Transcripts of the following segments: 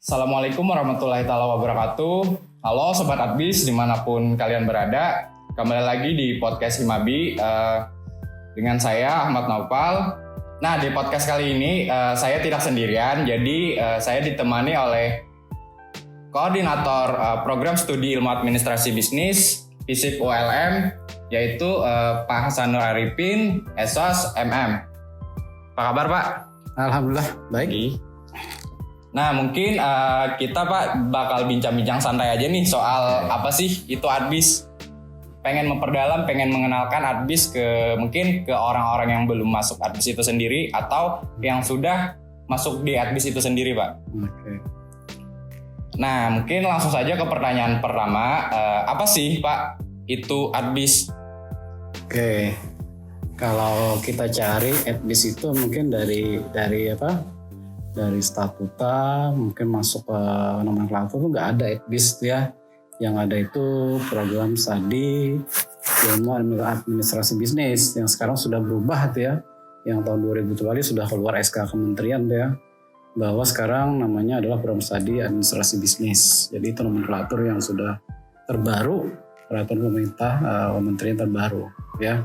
Assalamualaikum warahmatullahi wabarakatuh. Halo Sobat Adbis dimanapun kalian berada. Kembali lagi di podcast Himabi dengan saya Ahmad Naufal. Nah, di podcast kali ini saya tidak sendirian. Jadi saya ditemani oleh koordinator program studi ilmu administrasi bisnis FISIP ULM, yaitu Pak Hasanur Arifin, SOS MM. Apa kabar Pak? Alhamdulillah baik. Nah, mungkin kita Pak bakal bincang-bincang santai aja nih soal apa sih itu Adbis. Pengen memperdalam, pengen mengenalkan Adbis mungkin ke orang-orang yang belum masuk Adbis itu sendiri atau yang sudah masuk di Adbis itu sendiri Pak. Oke. Nah, mungkin langsung saja ke pertanyaan pertama. Apa sih Pak itu Adbis? Oke. Kalau kita cari Adbis itu mungkin dari apa? Dari statuta, mungkin masuk ke nomenklatur itu nggak ada Adbis ya. Yang ada itu program studi ilmu administrasi bisnis yang sekarang sudah berubah tuh ya. Yang tahun 2000 sudah keluar SK Kementerian tuh ya. Bahwa sekarang namanya adalah program studi administrasi bisnis. Jadi itu nomenklatur yang sudah terbaru, peraturan pemerintah kementerian terbaru ya.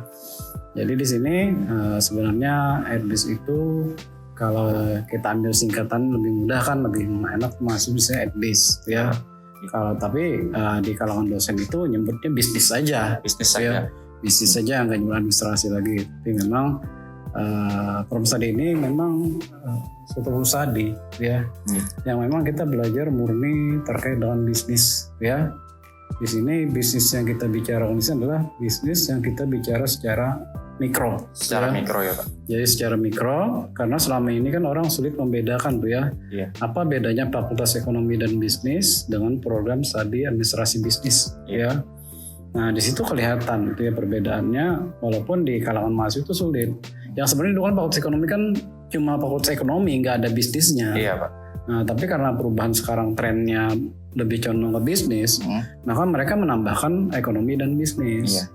Jadi di sini sebenarnya Adbis itu kalau kita ambil singkatan lebih mudah kan, lebih enak masuk bisa Adbis ya. Kalau tapi di kalangan dosen itu nyebutnya bisnis saja. Bisnis saja. Bisnis saja, nggak nyebut administrasi lagi. Tapi memang program studi ini memang suatu studi ya, yang memang kita belajar murni terkait dengan bisnis ya. Di sini bisnis yang kita bicarakan di sini adalah bisnis yang kita bicara secara mikro. Secara mikro ya Pak. Jadi secara mikro, karena selama ini kan orang sulit membedakan tuh ya. Iya. Apa bedanya Fakultas Ekonomi dan Bisnis dengan program studi administrasi bisnis ya. Nah di situ kelihatan itu ya perbedaannya, walaupun di kalangan mahasiswa itu sulit. Yang sebenarnya dulu kan Fakultas Ekonomi kan cuma Fakultas Ekonomi, nggak ada bisnisnya. Iya Pak. Nah tapi karena perubahan sekarang trennya lebih condong ke bisnis, maka mereka menambahkan ekonomi dan bisnis. Iya.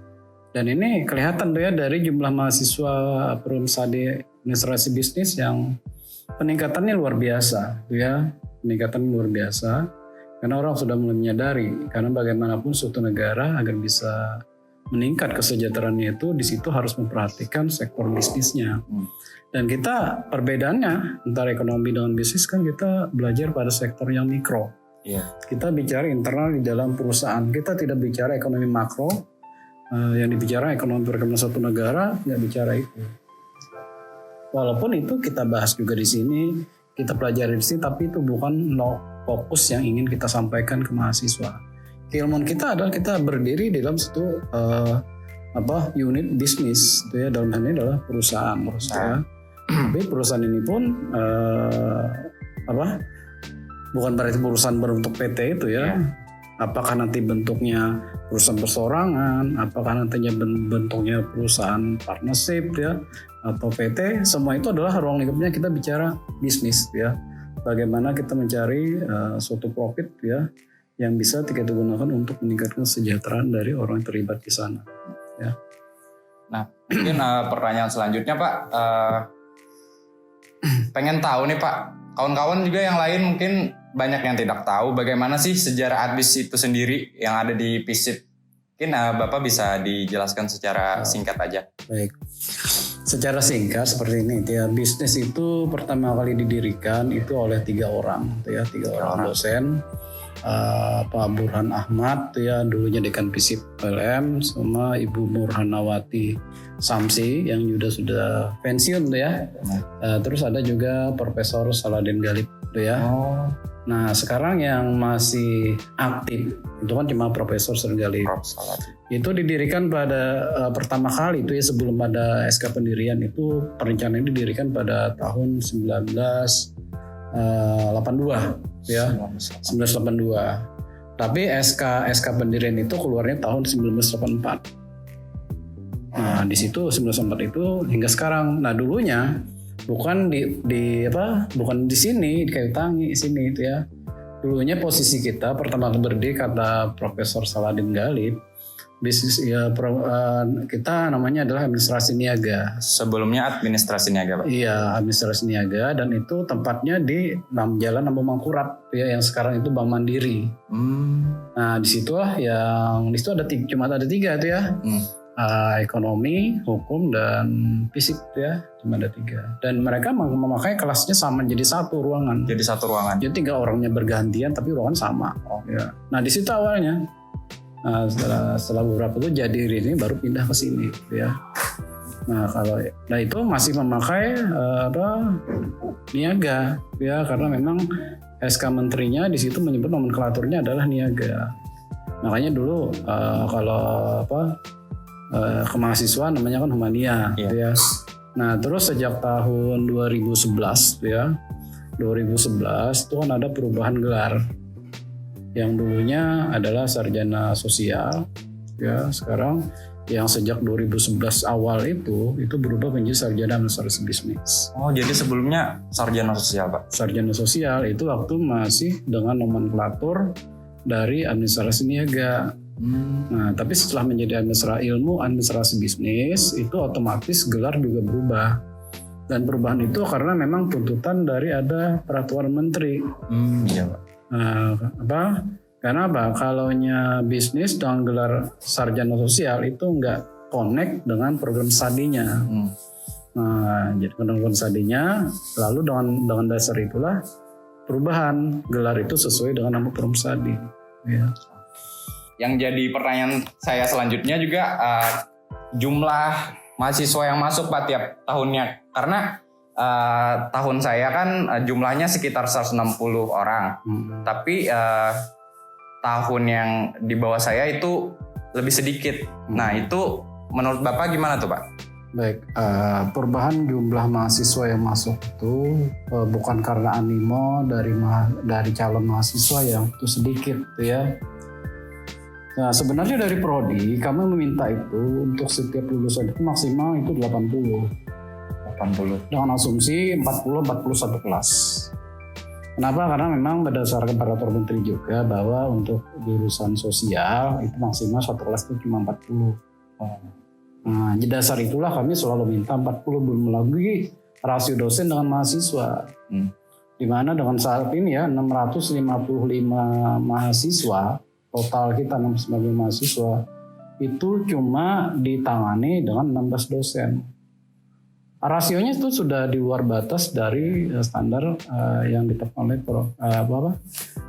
Dan ini kelihatan tuh ya dari jumlah mahasiswa program studi administrasi bisnis yang peningkatannya luar biasa tuh ya. Peningkatan luar biasa karena orang sudah mulai menyadari, karena bagaimanapun suatu negara agar bisa meningkat kesejahteraannya itu di situ harus memperhatikan sektor bisnisnya. Dan kita perbedaannya antara ekonomi dengan bisnis kan kita belajar pada sektor yang mikro. Iya. Kita bicara internal di dalam perusahaan, kita tidak bicara ekonomi makro. Yang dibicara ekonomi perekonomian satu negara, nggak bicara itu. Walaupun itu kita bahas juga di sini, kita pelajari di sini, tapi itu bukan fokus yang ingin kita sampaikan ke mahasiswa. Keilmuan kita adalah kita berdiri dalam satu unit bisnis, itu ya, dalam hal ini adalah perusahaan. Ya. Tapi perusahaan ini pun bukan berarti perusahaan berbentuk PT itu ya. Apakah nanti bentuknya perusahaan perseorangan, apakah nantinya bentuknya perusahaan partnership ya, atau PT, semua itu adalah ruang lingkupnya kita bicara bisnis ya. Bagaimana kita mencari suatu profit ya yang bisa kita gunakan untuk meningkatkan kesejahteraan dari orang yang terlibat di sana ya. Nah, mungkin pertanyaan selanjutnya Pak, pengen tahu nih Pak, kawan-kawan juga yang lain mungkin banyak yang tidak tahu bagaimana sih sejarah Adbis itu sendiri yang ada di FISIP. Mungkin Bapak bisa dijelaskan secara singkat aja. Baik, secara singkat seperti ini ya, bisnis itu pertama kali didirikan itu oleh 3 orang, ya, 3 orang dosen. Pak Burhan Ahmad ya, dulunya dekan FISIP ULM, sama Ibu Murhanawati Samsi yang sudah pensiun tuh ya. Terus ada juga Profesor Saladin Galip tuh ya. Nah sekarang yang masih aktif itu kan cuma Profesor Saladin Galip. Itu didirikan pada pertama kali itu ya, sebelum ada SK pendirian itu, perencanaan didirikan pada tahun 1982 ya, 1982. Tapi SK pendirian itu keluarnya tahun 1984. Nah di situ 1984 itu hingga sekarang. Nah dulunya bukan bukan di sini di Kayu Tangi sini itu ya. Dulunya posisi kita pertama berdiri kata Profesor Saladin Galip, bisnis ya kita namanya adalah administrasi niaga. Sebelumnya administrasi niaga, Pak. Iya, administrasi niaga, dan itu tempatnya di Jalan Nambang Mangkurat ya, yang sekarang itu Bank Mandiri. Nah, di situ cuma ada tiga tuh ya. Ekonomi, hukum, dan fisik ya, cuma ada 3. Dan mereka memakai kelasnya sama, jadi satu ruangan. Jadi 3 orangnya bergantian tapi ruangan sama. Ya. Nah, di situ awalnya. Nah, setelah beberapa itu jadi ini baru pindah ke sini ya. Nah, itu masih memakai niaga ya, karena memang SK menterinya di situ menyebut nomenklaturnya adalah niaga. Makanya dulu kemahasiswa namanya kan Humania ya. Nah, terus sejak tahun 2011 ya. 2011 itu kan ada perubahan gelar. Yang dulunya adalah sarjana sosial ya, sekarang yang sejak 2011 awal itu berubah menjadi sarjana administrasi bisnis. Oh, jadi sebelumnya sarjana sosial, Pak. Sarjana sosial itu waktu masih dengan nomenklatur dari administrasi niaga. Nah, tapi setelah menjadi administrasi bisnis itu otomatis gelar juga berubah. Dan perubahan itu karena memang tuntutan dari ada peraturan menteri. Iya, Pak. Karena apa? Kalaunya bisnis dengan gelar sarjana sosial itu nggak connect dengan program studinya. Nah, jadi program studinya, lalu dengan dasar itulah perubahan gelar itu sesuai dengan nama program studi. Ya. Yang jadi pertanyaan saya selanjutnya juga jumlah mahasiswa yang masuk, Pak, tiap tahunnya. Karena tahun saya kan jumlahnya sekitar 160 orang. Tapi tahun yang di bawah saya itu lebih sedikit. Nah, itu menurut Bapak gimana tuh, Pak? Baik, perubahan jumlah mahasiswa yang masuk itu bukan karena animo dari calon mahasiswa yang itu sedikit ya. Nah, sebenarnya dari Prodi kami meminta itu untuk setiap lulusan itu maksimal itu 80 dengan asumsi 40 kelas. Kenapa? Karena memang berdasarkan peraturan menteri juga bahwa untuk jurusan sosial itu maksimal satu kelas itu cuma 40. Nah, di dasar itulah kami selalu minta 40, belum lagi rasio dosen dengan mahasiswa. Di mana dengan saat ini ya 655 mahasiswa, total kita 655 mahasiswa itu cuma ditangani dengan 16 dosen. Rasionya itu sudah di luar batas dari standar yang ditetapkan oleh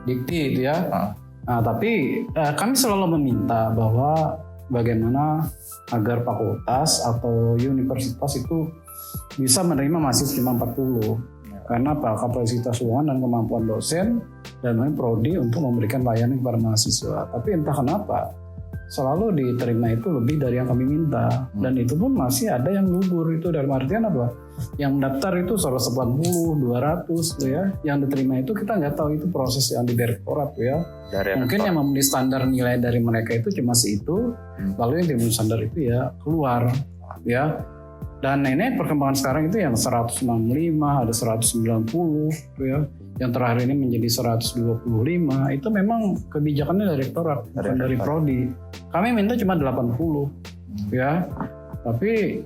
Dikti itu ya. Nah, tapi kami selalu meminta bahwa bagaimana agar fakultas atau universitas itu bisa menerima mahasiswa cuma 40. Karena apa? Kapasitas ruangan dan kemampuan dosen dan prodi untuk memberikan layanan kepada mahasiswa. Tapi entah kenapa selalu diterima itu lebih dari yang kami minta. Dan itu pun masih ada yang gugur. Itu dalam artian apa? Yang daftar itu 180, 200 tuh ya. Yang diterima itu kita nggak tahu itu proses yang di direktorat tuh ya. Mungkin yang memenuhi standar nilai dari mereka itu cuma segitu. Lalu yang memenuhi standar itu ya keluar ya. Dan ini perkembangan sekarang itu yang 165, ada 190 tuh ya. Yang terakhir ini menjadi 125, itu memang kebijakannya dari rektorat, bukan dari prodi. Kami minta cuma 80 ya. Tapi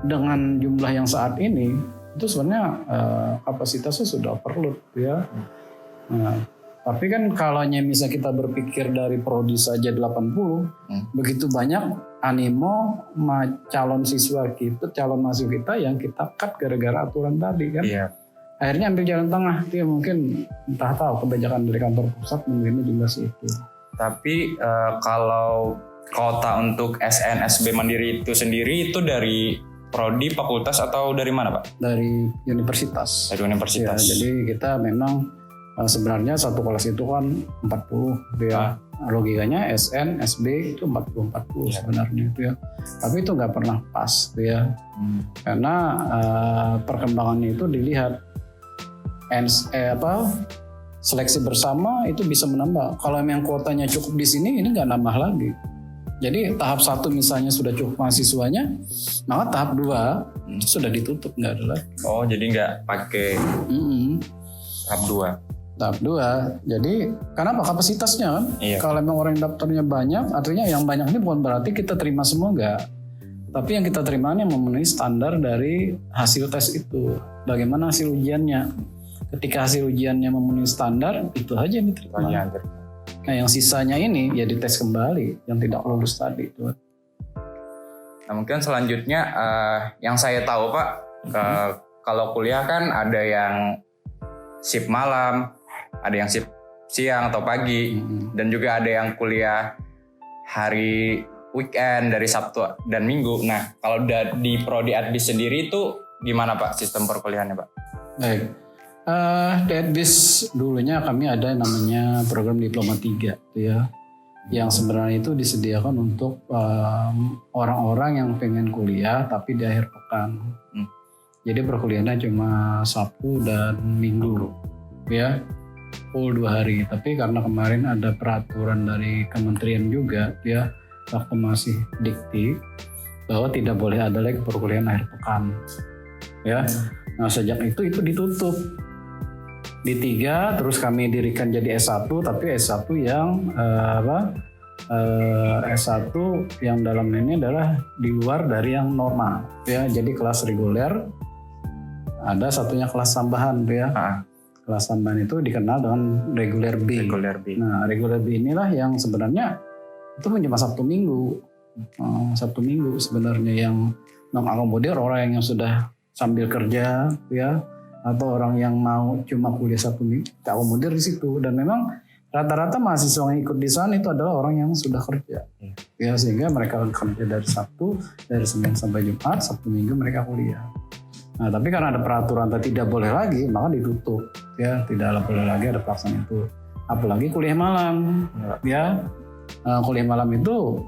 dengan jumlah yang saat ini itu sebenarnya kapasitasnya sudah overload ya. Nah, tapi kan kalau misalnya kita berpikir dari prodi saja 80, begitu banyak animo calon siswa kita, calon mahasiswa kita yang kita cut gara-gara aturan tadi kan. Iya. Akhirnya ambil jalan tengah, dia mungkin entah tahu kebijakan dari kantor pusat menerima jumlah segitu. Tapi kalau kota untuk SNSB Mandiri itu sendiri itu dari prodi, fakultas atau dari mana, Pak? Dari universitas. Dari universitas. Ya, jadi kita memang sebenarnya satu kelas itu kan 40 ya. Logikanya SN, SB itu 40 sebenarnya itu ya. Tapi itu nggak pernah pas ya. Karena perkembangannya itu dilihat seleksi bersama itu bisa menambah. Kalau memang kuotanya cukup di sini, ini nggak nambah lagi. Jadi tahap 1 misalnya sudah cukup mahasiswanya, maka tahap 2 itu sudah ditutup, nggak ada lagi. Oh, jadi nggak pakai tahap 2. Tahap 2, jadi kenapa kapasitasnya kan? Iya. Kalau memang orang yang daftarnya banyak, artinya yang banyak ini bukan berarti kita terima semua enggak. Tapi yang kita terima ini memenuhi standar dari hasil tes itu. Bagaimana hasil ujiannya? Ketika hasil ujiannya memenuhi standar, itu aja yang diterima. Nah yang sisanya ini ya dites kembali, yang tidak lulus tadi. Nah mungkin selanjutnya yang saya tahu Pak, kalau kuliah kan ada yang shift malam, ada yang shift siang atau pagi, dan juga ada yang kuliah hari weekend dari Sabtu dan Minggu. Nah, kalau di Prodi Adbis sendiri itu gimana Pak sistem perkuliahannya Pak? Baik, di Adbis dulunya kami ada namanya program Diploma 3 gitu ya, yang sebenarnya itu disediakan untuk orang-orang yang pengen kuliah tapi di akhir pekan. Jadi perkuliahannya cuma Sabtu dan Minggu ya, full 2 hari. Tapi karena kemarin ada peraturan dari kementerian juga ya, waktu masih dikti bahwa tidak boleh ada lagi perkuliahan akhir pekan ya. Nah sejak itu ditutup di 3, terus kami dirikan jadi S1, tapi S1 yang S1 yang dalam ini adalah di luar dari yang normal ya. Jadi kelas reguler, ada satunya kelas tambahan ya. Kelas tambahan itu dikenal dengan reguler B. Nah reguler B inilah yang sebenarnya itu cuma Sabtu Minggu. Sabtu Minggu sebenarnya yang mengakomodir orang yang sudah sambil kerja ya, atau orang yang mau cuma kuliah Sabtu Minggu, kita akomodir di situ. Dan memang rata-rata mahasiswa yang ikut di sana itu adalah orang yang sudah kerja ya, sehingga mereka kerja dari Sabtu, dari Senin sampai Jumat, Sabtu Minggu mereka kuliah. Nah tapi karena ada peraturan tidak boleh lagi, maka ditutup ya, tidak boleh lagi ada pelaksanaan itu. Apalagi kuliah malam ya. Kuliah malam itu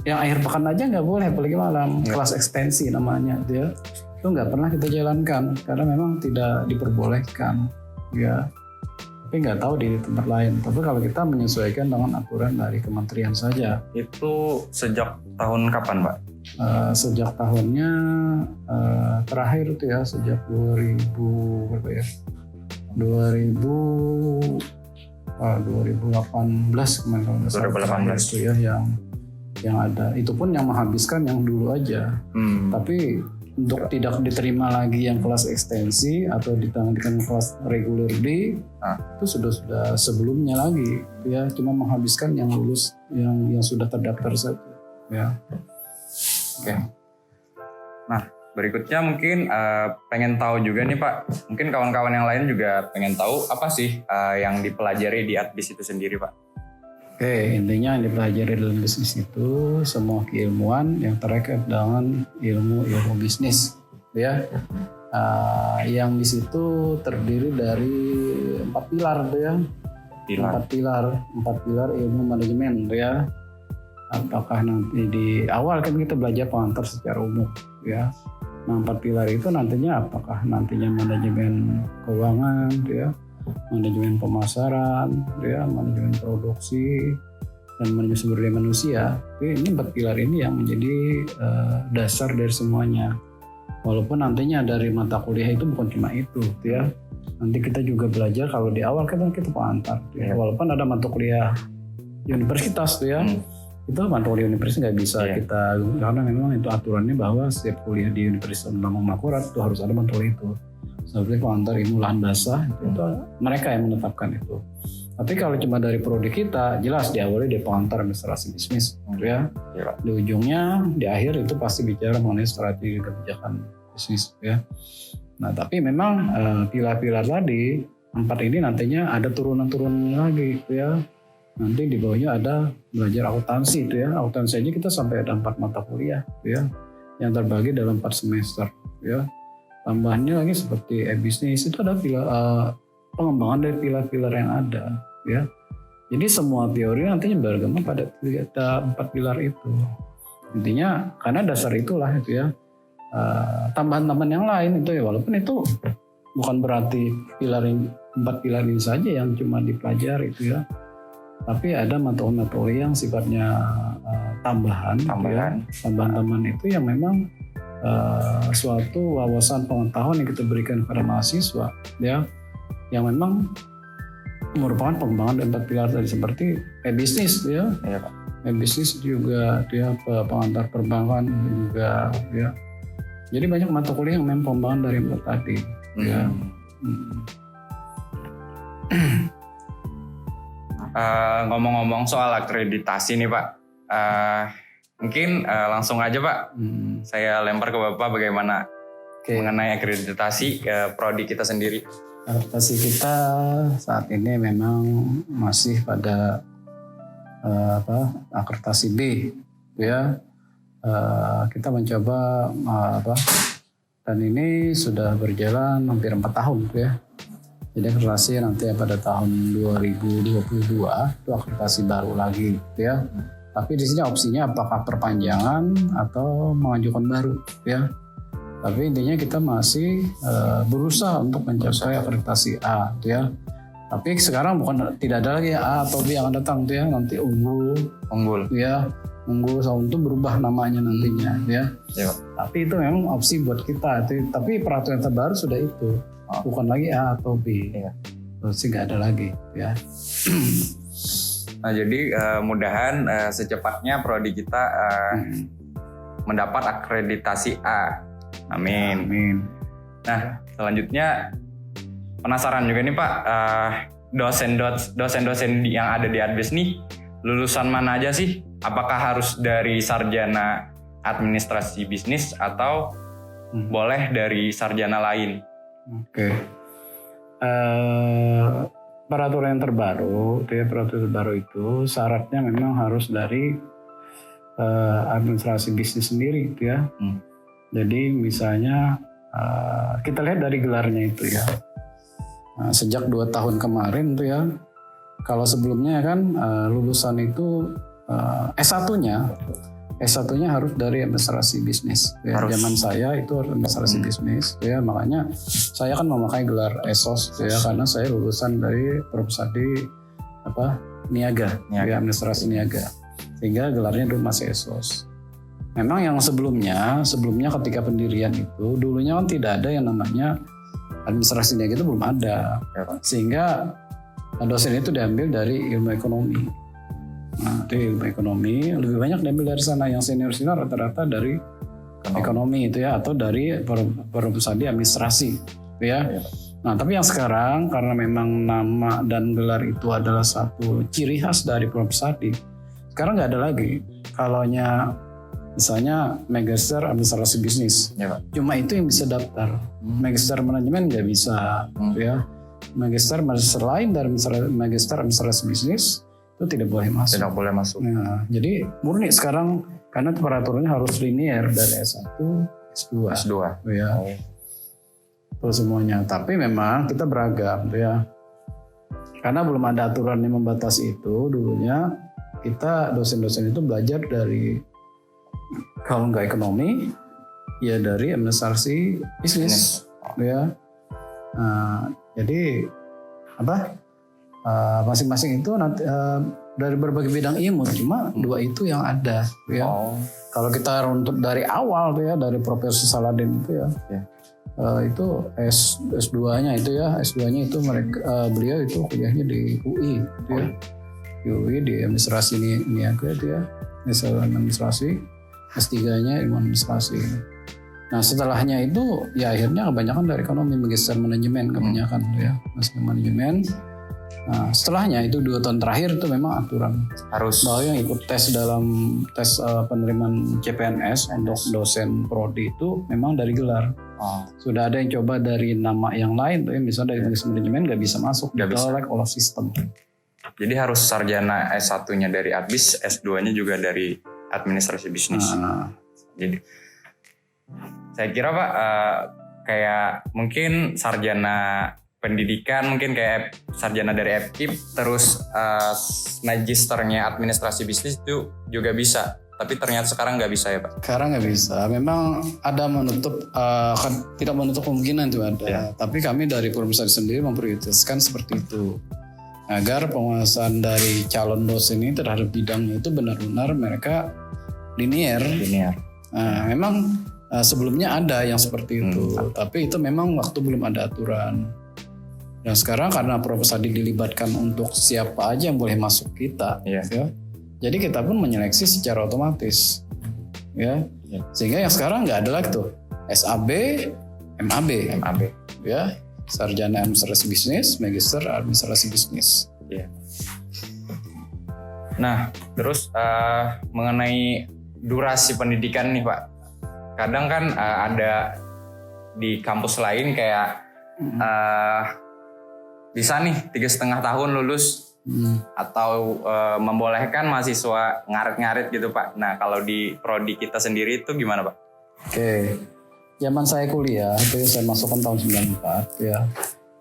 yang akhir pekan aja nggak boleh, apalagi malam. Kelas ekstensi namanya ya, itu nggak pernah kita jalankan karena memang tidak diperbolehkan ya. Tapi nggak tahu di tempat lain. Tapi kalau kita menyesuaikan dengan aturan dari kementerian saja. Itu sejak tahun kapan Pak? Sejak tahunnya terakhir itu ya, sejak 2000 berapa ya? 2018 kemarin kalau nggak salah. 2018 itu ya yang ada. Itu pun yang menghabiskan yang dulu aja. Tapi untuk tidak diterima lagi yang kelas ekstensi atau ditanggung kelas reguler D, itu sudah sebelumnya lagi ya, cuma menghabiskan yang lulus yang sudah terdaftar saja ya. Oke. Nah berikutnya mungkin pengen tahu juga nih Pak, mungkin kawan-kawan yang lain juga pengen tahu apa sih yang dipelajari di Adbis itu sendiri Pak? Oke, intinya yang dipelajari dalam bisnis itu semua keilmuan yang terkait dengan ilmu bisnis ya. Yang di situ terdiri dari 4 pilar tuh ya. 4 pilar ilmu manajemen ya. Apakah nanti di awal kan kita belajar pengantar secara umum ya. Nah 4 pilar itu nantinya apakah nantinya manajemen keuangan ya, manajemen pemasaran ya, manajemen produksi, dan manajemen sumber daya manusia. Ini 4 pilar ini yang menjadi dasar dari semuanya. Walaupun nantinya dari mata kuliah itu bukan cuma itu ya. Nanti kita juga belajar kalau di awal kan kita pengantar ya. Walaupun ada mata kuliah universitas tuh ya. Itu mata kuliah universitas nggak bisa kita, karena memang itu aturannya bahwa setiap kuliah di Universitas Bambang Makurat itu harus ada mata kuliah itu. Seperti pengantar ilmu lahan basah itu mereka yang menetapkan itu. Tapi kalau cuma dari prodi kita, jelas diawali dari pengantar administrasi bisnis ya. Di ujungnya di akhir itu pasti bicara mengenai strategi kebijakan bisnis ya. Nah tapi memang pilar-pilar tadi 4 ini nantinya ada turunan-turunannya lagi ya. Nanti di bawahnya ada belajar akuntansi itu ya. Akuntansi aja kita sampai ada 4 mata kuliah ya, yang terbagi dalam 4 semester ya. Tambahannya lagi seperti e-bisnis itu ada pengembangan dari pilar-pilar yang ada ya. Jadi semua teori nantinya beragam pada 4 pilar itu. Intinya karena dasar itulah itu ya. Tambahan-tambahan yang lain itu ya, walaupun itu bukan berarti 4 pilar ini saja yang cuma dipelajari itu ya. Tapi ada materi yang sifatnya tambahan. Ya. Tambahan itu yang memang suatu wawasan pengetahuan yang kita berikan kepada mahasiswa ya, yang memang merupakan pengembangan dari 4 pilar tadi seperti e-bisnis ya. Iya Pak. E-bisnis juga dia pengantar perbankan juga ya. Jadi banyak mata kuliah yang memang pengembangan dari 4 tadi ya. Ngomong-ngomong soal akreditasi nih Pak, mungkin langsung aja Pak, saya lempar ke Bapak bagaimana mengenai akreditasi prodi kita sendiri. Akreditasi kita saat ini memang masih pada akreditasi B ya. Kita mencoba dan ini sudah berjalan hampir 4 tahun ya. Jadi akreditasi nanti pada tahun 2022 itu akreditasi baru lagi ya. Tapi di sini opsinya apakah perpanjangan atau mengajukan baru ya. Tapi intinya kita masih berusaha untuk mencapai akreditasi A ya. Tapi sekarang tidak ada lagi A atau B yang akan datang tuh ya, nanti unggul ya. Unggul sound itu berubah namanya nantinya ya. Tapi itu memang opsi buat kita. Tapi peraturan terbaru sudah itu. Bukan lagi A atau B. Terus nggak ada lagi ya. Nah jadi mudahan secepatnya prodi kita mendapat akreditasi A. Amin. Nah selanjutnya penasaran juga nih Pak, dosen-dosen yang ada di Adbis nih lulusan mana aja sih? Apakah harus dari sarjana administrasi bisnis atau boleh dari sarjana lain? Oke. Peraturan yang terbaru, peraturan terbaru itu syaratnya memang harus dari administrasi bisnis sendiri itu ya. Jadi misalnya kita lihat dari gelarnya itu ya. Sejak 2 tahun kemarin tuh ya, kalau sebelumnya kan lulusan itu S1-nya harus dari administrasi bisnis. Ya. Zaman saya itu administrasi bisnis, ya makanya saya kan memakai gelar ESOS, ya karena saya lulusan dari Profesadi Niaga, ya administrasi niaga, sehingga gelarnya dulu masih ESOS. Memang yang sebelumnya ketika pendirian itu dulunya kan tidak ada yang namanya administrasi niaga, itu belum ada, sehingga dosen itu diambil dari ilmu ekonomi. Nah, itu ilmu ekonomi lebih banyak diambil dari sana, yang senior rata-rata dari ekonomi itu ya, atau dari Profesadi administrasi ya. Nah tapi yang sekarang karena memang nama dan gelar itu adalah satu ciri khas dari Profesadi, sekarang nggak ada lagi kalaunya misalnya Magister administrasi bisnis, cuma itu yang bisa daftar. Magister manajemen nggak bisa ya. Magister lain dari Magister administrasi bisnis itu tidak boleh masuk. Tidak boleh masuk. Nah, jadi murni sekarang karena peraturannya harus linear dari S1, S2. Ya. Terus semuanya. Tapi memang kita beragam ya. Karena belum ada aturan yang membatasi itu, dulunya kita dosen-dosen itu belajar dari kalau nggak ekonomi ya dari administrasi bisnis. Ya. Jadi masing-masing itu nanti dari berbagai bidang ilmu, cuma 2 itu yang ada ya. Kalau kita runtut dari awal tuh ya, dari Profesor Saladin itu ya, itu S2-nya itu ya, S2-nya itu beliau itu kuliahnya di UI gitu ya. Di UI di administrasi niaga itu ya, administrasi. S3-nya ilmu administrasi. Nah setelahnya itu ya akhirnya kebanyakan dari ekonomi, magister manajemen kebanyakan ya, magister manajemen. Nah setelahnya itu 2 tahun terakhir itu memang aturan harus bahwa yang ikut tes dalam tes penerimaan CPNS untuk dosen prodi itu memang dari gelar. Sudah ada yang coba dari nama yang lain tuh ya, misalnya dari magister manajemen nggak bisa masuk, ditolak oleh sistem. Jadi harus sarjana S1-nya dari Adbis, S2-nya juga dari administrasi bisnis. Jadi saya kira Pak kayak mungkin sarjana pendidikan, mungkin kayak sarjana dari FKIP, terus magisternya administrasi bisnis itu juga bisa. Tapi ternyata sekarang nggak bisa ya Pak? Sekarang nggak bisa. Memang ada tidak menutup kemungkinan itu ada. Ya. Tapi kami dari Profesadi sendiri memprioritaskan seperti itu. Agar penguasaan dari calon dosen ini terhadap bidangnya itu benar-benar mereka linear. Nah, memang sebelumnya ada yang seperti itu, tapi itu memang waktu belum ada aturan. Dan sekarang karena Profesadi dilibatkan untuk siapa aja yang boleh masuk kita, Iya. ya. Jadi kita pun menyeleksi secara otomatis, ya. Sehingga yang sekarang nggak ada lagi tuh SAB, MAB, ya, Sarjana Administrasi Bisnis, Magister Administrasi Bisnis. Iya. Nah, terus mengenai durasi pendidikan nih Pak, kadang kan ada di kampus lain kayak bisa nih 3,5 tahun lulus atau membolehkan mahasiswa ngaret-ngaret gitu Pak. Nah, kalau di prodi kita sendiri itu gimana Pak? Oke, zaman saya kuliah itu saya masukkan tahun 94 ya.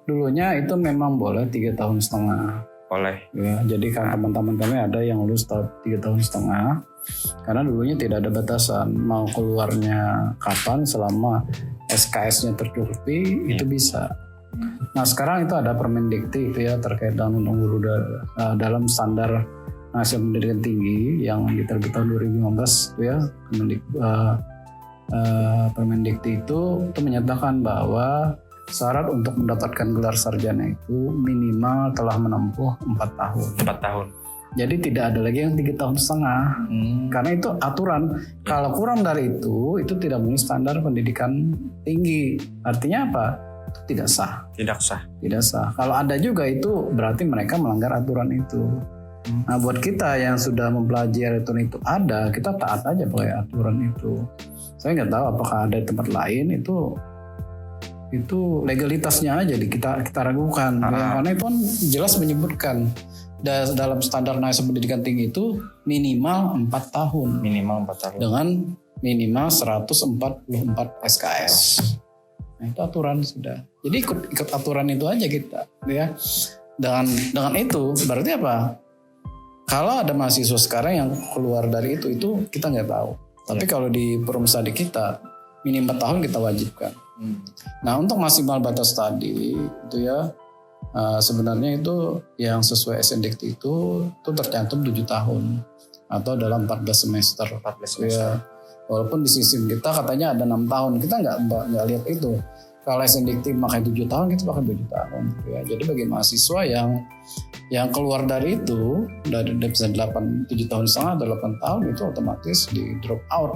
Dulunya itu memang boleh 3,5 tahun. Boleh. Ya, jadi kan teman-teman kami ada yang lulus 3,5 tahun. Karena dulunya tidak ada batasan mau keluarnya kapan selama SKS-nya tercukupi itu bisa. Nah sekarang itu ada Permendikti itu ya terkait dengan undang guru dalam standar nasional pendidikan tinggi yang diterbitkan tahun 2015 itu ya. Permendikti itu menyatakan bahwa syarat untuk mendapatkan gelar sarjana itu minimal telah menempuh 4 tahun. 4 tahun. Jadi tidak ada lagi yang 3,5 tahun. Karena itu aturan. Kalau kurang dari itu tidak memenuhi standar pendidikan tinggi. Artinya apa? Itu tidak sah. Tidak sah. Kalau ada juga itu berarti mereka melanggar aturan itu. Nah buat kita yang sudah mempelajari aturan itu ada, kita taat aja pakai aturan itu. Saya nggak tahu apakah ada di tempat lain itu legalitasnya aja kita ragukan. Karena itu kan jelas menyebutkan dalam standar nasional pendidikan tinggi itu minimal 4 tahun. Minimal 4 tahun. Dengan minimal 144 SKS. Nah, itu aturan sudah. Jadi ikut aturan itu aja kita, ya. Dengan itu berarti apa? Kalau ada mahasiswa sekarang yang keluar dari itu kita nggak tahu. Tapi kalau di Permesadi kita minimal 4 tahun kita wajibkan. Nah untuk maksimal batas tadi itu ya sebenarnya itu yang sesuai SNDikti itu tercantum 7 tahun atau dalam 14 semester. Ya, walaupun di sistem kita katanya ada 6 tahun, kita nggak lihat itu. Kalau SNDikti pakai 7 tahun, kita pakai 7 tahun. Ya. Jadi bagi mahasiswa yang keluar dari itu dari 7 tahun setengah atau 8 tahun itu otomatis di drop out.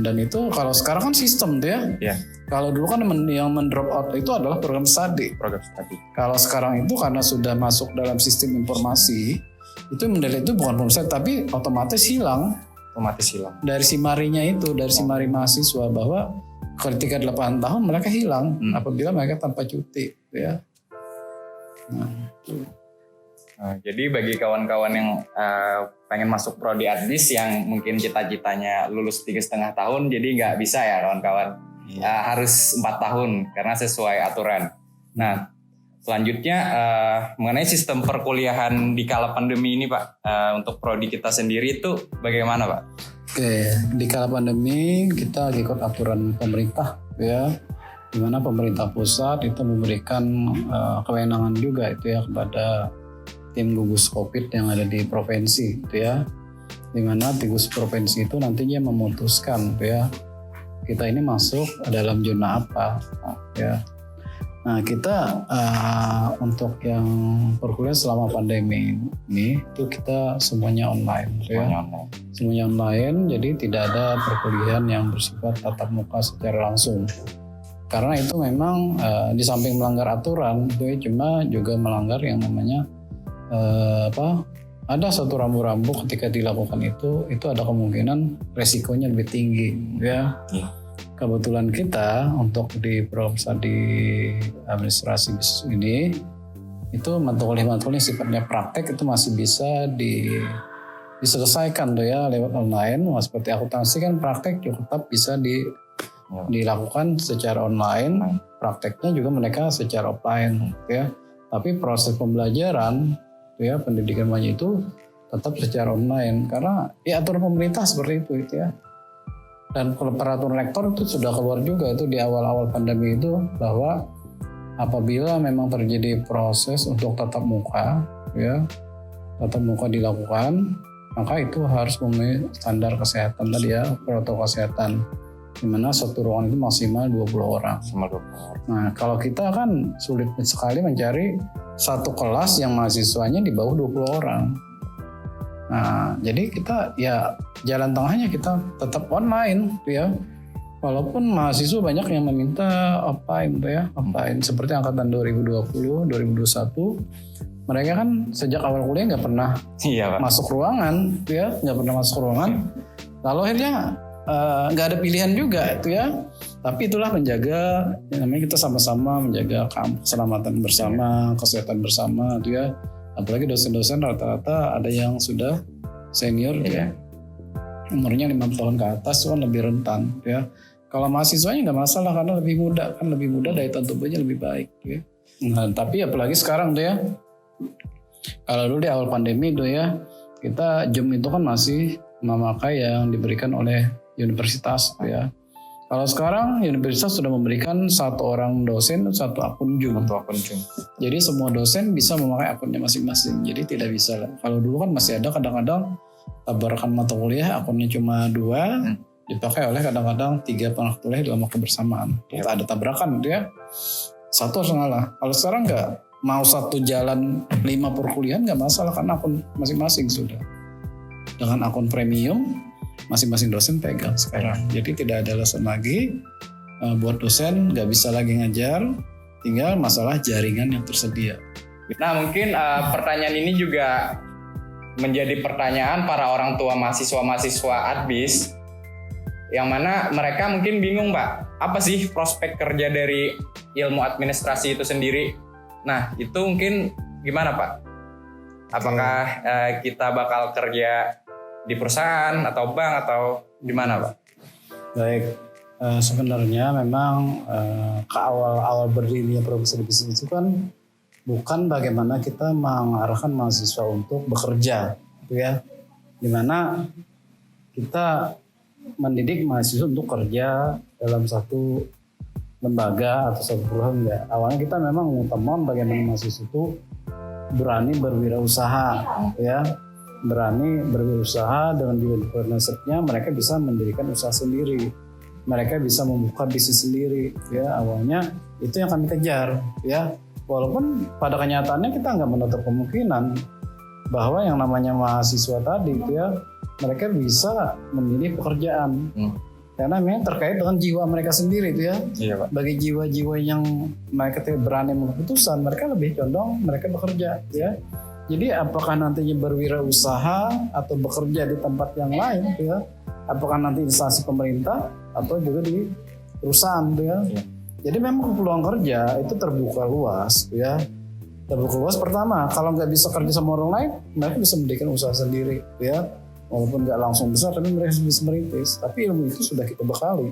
Dan itu kalau sekarang kan sistem tuh ya. Yeah. Kalau dulu kan yang mendrop out itu adalah program studi. Kalau sekarang itu karena sudah masuk dalam sistem informasi, itu mendelik itu bukan program studi tapi otomatis hilang. Dari simarinya itu, dari simari mahasiswa bahwa ketika 8 tahun mereka hilang apabila mereka tanpa cuti, ya. Nah, jadi bagi kawan-kawan yang pengen masuk prodi Adbis yang mungkin cita-citanya lulus 3,5 tahun, jadi nggak bisa ya kawan-kawan. Harus 4 tahun karena sesuai aturan. Nah, selanjutnya mengenai sistem perkuliahan di kala pandemi ini Pak, untuk prodi kita sendiri itu bagaimana Pak? Oke, di kala pandemi kita ikut aturan pemerintah ya, di mana pemerintah pusat itu memberikan kewenangan juga itu ya kepada tim gugus COVID yang ada di provinsi itu ya, di mana gugus provinsi itu nantinya memutuskan itu ya kita ini masuk dalam zona apa ya. Nah kita untuk yang perkuliahan selama pandemi ini itu kita semuanya online ya. Semuanya online, jadi tidak ada perkuliahan yang bersifat tatap muka secara langsung. Karena itu memang di samping melanggar aturan itu cuma juga melanggar yang namanya ada satu rambu-rambu ketika dilakukan itu ada kemungkinan resikonya lebih tinggi ya. Kebetulan kita untuk di Profesadi Administrasi Bisnis ini itu matkul-matkul yang sifatnya praktek itu masih bisa diselesaikan tuh ya lewat online. Seperti akuntansi kan praktek juga tetap bisa dilakukan secara online, prakteknya juga mereka secara offline ya. Tapi proses pembelajaran ya pendidikan banyak itu tetap secara online karena ya aturan pemerintah seperti itu ya. Dan peraturan rektor itu sudah keluar juga itu di awal-awal pandemi itu bahwa apabila memang terjadi proses untuk tatap muka ya, tatap muka dilakukan, maka itu harus memenuhi standar kesehatan tadi ya, protokol kesehatan. dimana satu ruangan itu maksimal 20 orang. Sama 20 orang. Nah, kalau kita kan sulit sekali mencari satu kelas yang mahasiswanya di bawah 20 orang. Nah, jadi kita ya jalan tengahnya kita tetap online gitu ya. Walaupun mahasiswa banyak yang meminta offline gitu ya, offline seperti angkatan 2020, 2021. Mereka kan sejak awal kuliah nggak pernah Iya, Pak. masuk ruangan gitu ya, nggak pernah masuk ruangan. Lalu akhirnya nggak ada pilihan juga itu ya. Tapi itulah menjaga, yang namanya kita sama-sama menjaga keselamatan bersama, kesehatan bersama itu ya. Apalagi dosen-dosen rata-rata ada yang sudah senior gitu ya. Umurnya 50 tahun ke atas kan lebih rentan gitu ya. Kalau mahasiswanya nggak masalah karena lebih muda daya tahan tubuhnya lebih baik gitu ya. Nah, tapi apalagi sekarang tuh ya. Kalau dulu di awal pandemi tuh ya, kita Zoom itu kan masih memakai yang diberikan oleh universitas gitu ya. Kalau sekarang universitas sudah memberikan satu orang dosen satu akun Zoom. Jadi semua dosen bisa memakai akunnya masing-masing. Jadi tidak bisa. Kalau dulu kan masih ada kadang-kadang tabrakan mata kuliah akunnya cuma 2, dipakai oleh kadang-kadang 3 mata kuliah dalam waktu bersamaan. Kita ada tabrakan gitu ya. Satu harus ngalah. Kalau sekarang nggak, mau satu jalan 5 perkuliahan nggak masalah karena akun masing-masing sudah. Dengan akun premium masing-masing dosen pegang sekarang. Jadi tidak ada alasan lagi buat dosen nggak bisa lagi ngajar, tinggal masalah jaringan yang tersedia. Nah, mungkin pertanyaan ini juga menjadi pertanyaan para orang tua mahasiswa-mahasiswa ADBIS yang mana mereka mungkin bingung, Pak, apa sih prospek kerja dari ilmu administrasi itu sendiri? Nah, itu mungkin gimana, Pak? Apakah kita bakal kerja di perusahaan atau bank atau gimana, Pak? Baik, sebenarnya memang ke awal berdirinya Profesi Bisnis itu kan bukan bagaimana kita mengarahkan mahasiswa untuk bekerja, gitu ya. Dimana kita mendidik mahasiswa untuk kerja dalam satu lembaga atau satu perusahaan enggak. Awalnya kita memang mengutamakan bagaimana mahasiswa itu berani berwirausaha, ya. Berani berwirausaha dengan entrepreneurship-nya mereka bisa mendirikan usaha sendiri. Mereka bisa membuka bisnis sendiri, ya. Awalnya itu yang kami kejar, ya. Walaupun pada kenyataannya kita nggak menutup kemungkinan bahwa yang namanya mahasiswa tadi itu ya mereka bisa memilih pekerjaan karena memang terkait dengan jiwa mereka sendiri itu ya. Iya, Pak. Bagi jiwa-jiwa yang mereka berani mengeputusan mereka lebih condong mereka bekerja ya. Jadi apakah nantinya berwirausaha atau bekerja di tempat yang lain gitu ya, apakah nanti instansi pemerintah atau juga di perusahaan gitu ya. Iya. Jadi memang peluang kerja itu terbuka luas ya. Terbuka luas pertama, kalau nggak bisa kerja sama orang lain, mereka bisa mendirikan usaha sendiri ya. Walaupun nggak langsung besar, tapi mereka bisa merintis. Tapi ilmu itu sudah kita bekali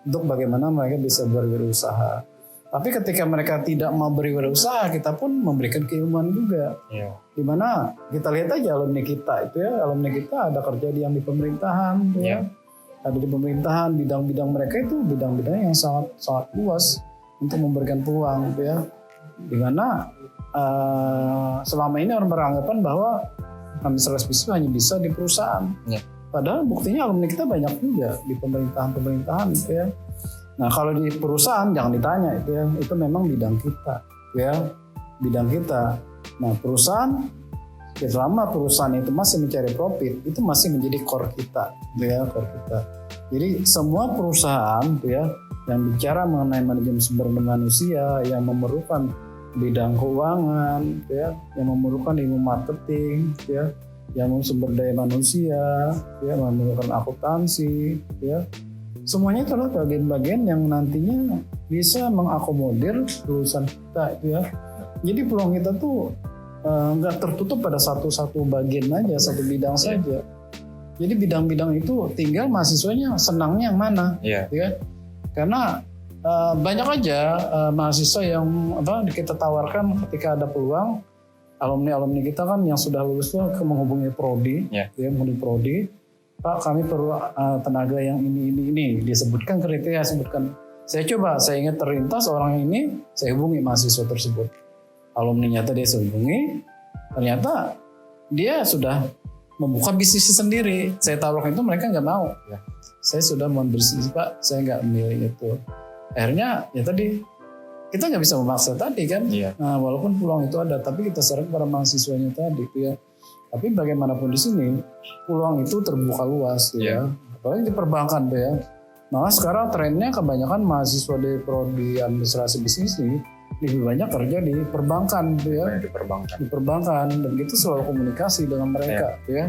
untuk bagaimana mereka bisa berwirausaha. Tapi ketika mereka tidak mau berwirausaha, kita pun memberikan keilmuan juga. Iya. Dimana kita lihat aja alumni kita itu ya, alumni kita ada kerja yang di pemerintahan ya. Ada di pemerintahan, bidang-bidang mereka itu bidang-bidang yang sangat luas untuk memberikan peluang gitu ya. Dimana selama ini orang beranggapan bahwa administrasi bisnis hanya bisa di perusahaan. Ya. Padahal buktinya alumni kita banyak juga di pemerintahan gitu ya. Nah kalau di perusahaan jangan ditanya itu ya, itu memang bidang kita ya, bidang kita. Nah perusahaan, ya selama perusahaan itu masih mencari profit, itu masih menjadi core kita, gitu ya, core kita. Jadi semua perusahaan, gitu ya, yang bicara mengenai manajemen sumber daya manusia, yang memerlukan bidang keuangan, gitu ya, yang memerlukan ilmu marketing, gitu ya, yang memerlukan sumber daya manusia, gitu ya, memerlukan akuntansi, gitu ya. Semuanya itu adalah bagian-bagian yang nantinya bisa mengakomodir lulusan kita, gitu ya. Jadi peluang kita tuh nggak tertutup pada satu bagian aja, satu bidang saja. Jadi bidang-bidang itu tinggal mahasiswanya senangnya yang mana, ya. Karena banyak aja mahasiswa yang kita tawarkan ketika ada peluang, alumni kita kan yang sudah lulus tuh menghubungi prodi, ya, menghubungi prodi. Pak, kami perlu tenaga yang ini disebutkan kriteria, sebutkan. Saya ingat terlintas orang ini, saya hubungi mahasiswa tersebut. Alumni nyata dia hubungi, ternyata dia sudah membuka bisnis sendiri. Saya tawarkan itu mereka nggak mau. Ya. Saya sudah mau berbisnis Pak, saya nggak milih itu. Akhirnya ya tadi kita nggak bisa memaksa tadi kan. Iya. Nah, walaupun peluang itu ada, tapi kita sarankan para mahasiswanya tadi tuh ya. Tapi bagaimanapun di sini peluang itu terbuka luas tuh ya. Apalagi di perbankan tuh ya. Malah sekarang trennya kebanyakan mahasiswa di prodi administrasi bisnis ini lebih banyak kerja di perbankan tuh ya. Di perbankan dan kita selalu komunikasi dengan mereka tuh ya.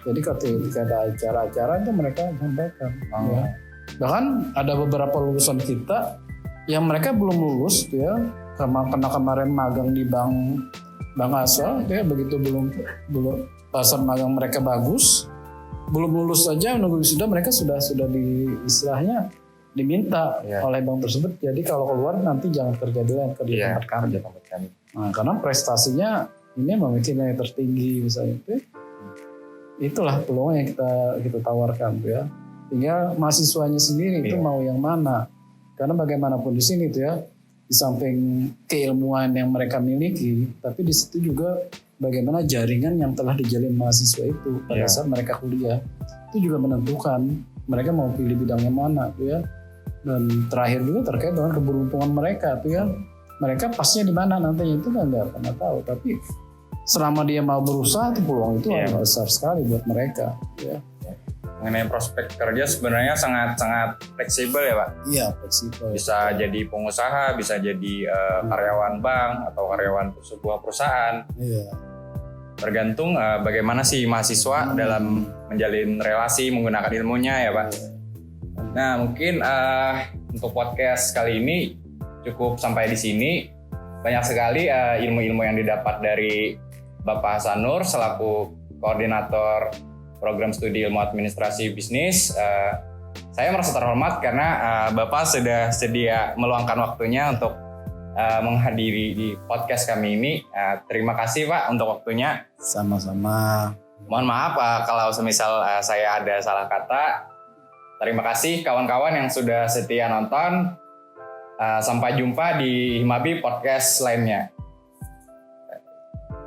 Jadi ketika ada acara-acara itu mereka sampaikan. Ya. Bahkan ada beberapa lulusan kita yang mereka belum lulus tuh ya, karena kemarin magang di Bank Asal tuh ya, begitu belum pasar magang mereka bagus, belum lulus saja menunggu wisuda mereka sudah di istilahnya diminta oleh bank tersebut. Jadi kalau keluar nanti jangan kerja di lain, kerja tempat kami. Nah, karena prestasinya ini memang nilai tertinggi misalnya itu. Itulah peluang yang kita tawarkan tuh ya. Tinggal mahasiswanya sendiri itu mau yang mana. Karena bagaimanapun di sini tuh ya, di samping keilmuan yang mereka miliki, tapi di situ juga bagaimana jaringan yang telah dijalin mahasiswa itu pada saat mereka kuliah. Itu juga menentukan mereka mau pilih bidangnya mana tuh ya. Dan terakhir juga terkait dengan keberuntungan mereka tuh ya. Mereka pasnya di mana nantinya itu kan nggak pernah tahu. Tapi selama dia mau berusaha, itu peluang itu besar sekali buat mereka. Ya. Mengenai prospek kerja sebenarnya sangat fleksibel ya Pak? Iya, fleksibel. Bisa jadi pengusaha, bisa jadi karyawan bank atau karyawan sebuah perusahaan. Iya. Tergantung bagaimana si mahasiswa dalam menjalin relasi menggunakan ilmunya ya Pak. Nah mungkin untuk podcast kali ini cukup sampai di sini. Banyak sekali ilmu-ilmu yang didapat dari Bapak Hasanur selaku koordinator program studi ilmu administrasi bisnis. Saya merasa terhormat karena Bapak sudah sedia meluangkan waktunya untuk menghadiri di podcast kami ini. Terima kasih Pak untuk waktunya. Sama-sama. Mohon maaf kalau semisal saya ada salah kata. Terima kasih kawan-kawan yang sudah setia nonton. Sampai jumpa di Himabi Podcast lainnya.